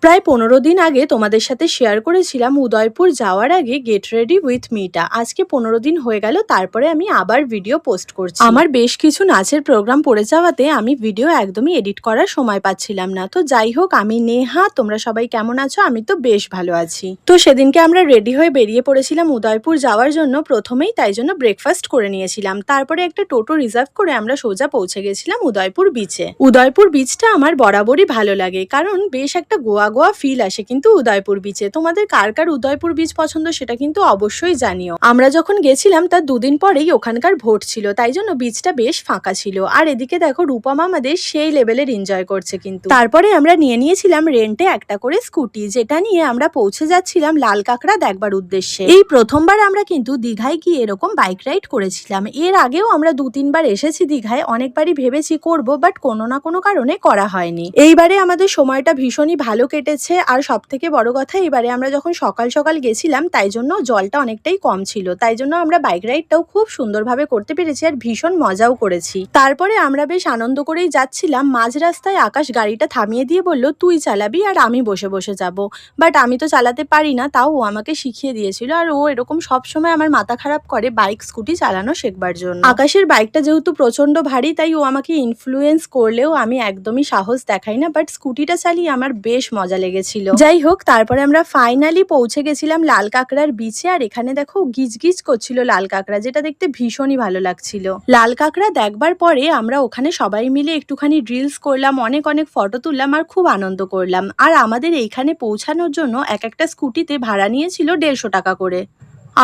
প্রায় ১৫ দিন আগে তোমাদের সাথে শেয়ার করেছিলাম উদয়পুর যাওয়ার আগে গেট রেডি উইথ মিটা। আজকে ১৫ দিন হয়ে গেল, তারপরে আমি আবার ভিডিও পোস্ট করছি। আমার বেশ কিছু নাচের প্রোগ্রাম পড়ে যাওয়াতে আমি ভিডিও একদমই এডিট করার সময় পাচ্ছিলাম না। তো যাই হোক, আমি নেহা, তোমরা সবাই কেমন আছো? আমি তো বেশ ভালো আছি। তো সেদিনকে আমরা রেডি হয়ে বেরিয়ে পড়েছিলাম উদয়পুর যাওয়ার জন্য প্রথমেই, তাই জন্য ব্রেকফাস্ট করে নিয়েছিলাম। তারপরে একটা টোটো রিজার্ভ করে আমরা সোজা পৌঁছে গেছিলাম উদয়পুর বিচে। উদয়পুর বিচটা আমার বরাবরই ভালো লাগে, কারণ বেশ একটা গোয়া গোয়া ফিল আসে কিন্তু উদয়পুর বিচে। তোমাদের কার কার উদয়পুর বিচ পছন্দ সেটা কিন্তু অবশ্যই জানিও। আমরা যখন গেছিলাম তার দুদিন পরেই ওখানকার ভোট ছিল, তাই জন্য বিচটা বেশ ফাঁকা ছিল। আর এদিকে দেখো রূপম আমাদের সেই লেভেলের এনজয় করছে কিন্তু। তারপরে আমরা নিয়েছিলাম রেন্টে একটা করে স্কুটি, যেটা নিয়ে আমরা পৌঁছে যাচ্ছিলাম লাল কাঁকড়া দেখবার উদ্দেশ্যে। এই প্রথমবার আমরা কিন্তু দীঘায় গিয়ে এরকম বাইক রাইড করেছিলাম। এর আগেও আমরা ২-৩ বার এসেছি দীঘায়, অনেকবারই ভেবেছি করব, বাট কোনো না কোনো কারণে করা হয়নি। এইবারে আমাদের সময়টা ভীষণই ভালো কেটেছে। আর সব থেকে বড় কথা, এবারে আমরা যখন সকাল সকাল গেছিলাম তাই জন্য জলটা অনেকটাই কম ছিল, তাই জন্য আমরা বাইক রাইডটাও খুব সুন্দরভাবে করতে পেরেছি আর ভীষণ মজাও করেছি। তারপরে আমরা বেশ আনন্দ করেই যাচ্ছিলাম। মাঝ রাস্তায় আকাশ গাড়িটা থামিয়ে দিয়ে বলল, তুই চালাবি আর আমি বসে বসে যাব। বাট আমি তো চালাতে পারি না, তাও ও আমাকে শিখিয়ে দিয়েছিল। আর ও এরকম সবসময় আমার মাথা খারাপ করে বাইক স্কুটি চালানো শেখবার জন্য। আকাশের বাইকটা যেহেতু প্রচন্ড ভারী, তাই ও আমাকে ইনফ্লুয়েন্স করলেও আমি একদমই সাহস দেখাই না, বাট স্কুটিটা চালিয়ে আমার বেশ মজা লেগেছিল। যাই হোক, তারপরে আমরা ফাইনালি পৌঁছে গেছিলাম লাল কাঁকড়ার বিচে। আর এখানে দেখো গিজ গিজ করছিল লাল কাঁকড়া, যেটা দেখতে ভীষণই ভালো লাগছিল। লাল কাঁকড়া দেখবার পরে আমরা ওখানে সবাই মিলে একটুখানি রিলস করলাম, অনেক অনেক ফটো তুললাম আর খুব আনন্দ করলাম। আর আমাদের এইখানে পৌঁছানোর জন্য এক একটা স্কুটিতে ভাড়া নিয়েছিল ১৫০ টাকা করে।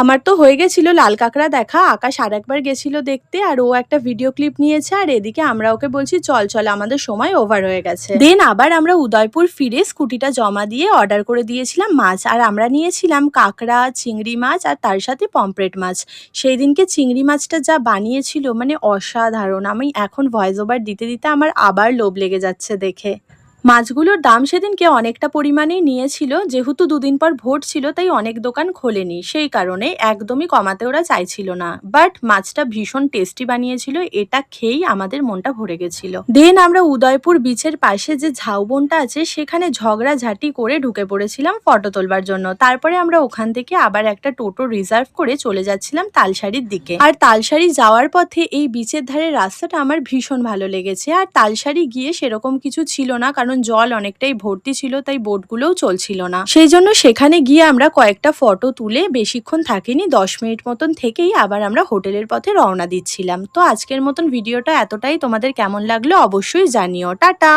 আমার তো হয়ে গেছিল লাল কাঁকড়া দেখা। আকাশ আর একবার গেছিল দেখতে, আর ও একটা ভিডিও ক্লিপ নিয়েছে। আর এদিকে আমরা ওকে বলছি চল চল, আমাদের সময় ওভার হয়ে গেছে। দেন আবার আমরা উদয়পুর ফিরে স্কুটিটা জমা দিয়ে অর্ডার করে দিয়েছিলাম মাছ। আর আমরা নিয়েছিলাম কাঁকড়া, চিংড়ি মাছ আর তার সাথে পমফ্রেট মাছ। সেই দিনকে চিংড়ি মাছটা যা বানিয়েছিল মানে অসাধারণ। আমি এখন ভয়েস ওভার দিতে দিতে আমার আবার লোভ লেগে যাচ্ছে দেখে। মাছগুলোর দাম সেদিনকে অনেকটা পরিমাণেই নিয়েছিল, যেহেতু ২ দিন পর ভোট ছিল তাই অনেক দোকান খোলেনি, সেই কারণে একদমই কমাতে ওরা চাইছিল না। বাট মাছটা ভীষণ টেস্টি বানিয়েছিল, এটা খেয়েই আমাদের মনটা ভরে গেছিল। দেন আমরা উদয়পুর বিচের পাশে যে ঝাউবনটা আছে সেখানে ঝগড়াঝাটি করে ঢুকে পড়েছিলাম ফটো তোলবার জন্য। তারপরে আমরা ওখান থেকে আবার একটা টোটো রিজার্ভ করে চলে যাচ্ছিলাম তালসারির দিকে। আর তালসারি যাওয়ার পথে এই বিচের ধারে রাস্তাটা আমার ভীষণ ভালো লেগেছে। আর তালসারি গিয়ে সেরকম কিছু ছিল না, কারণ জল অনেকটাই ভর্তি ছিল, তাই বোটগুলোও চলছিল না। সেই জন্য সেখানে গিয়ে আমরা কয়েকটা ফটো তুলে বেশিক্ষণ থাকিনি, ১০ মিনিট মতন থেকেই আবার আমরা হোটেলের পথে রওনা দিচ্ছিলাম। তো আজকের মতন ভিডিওটা এতটাই। তোমাদের কেমন লাগলো অবশ্যই জানিও। টাটা।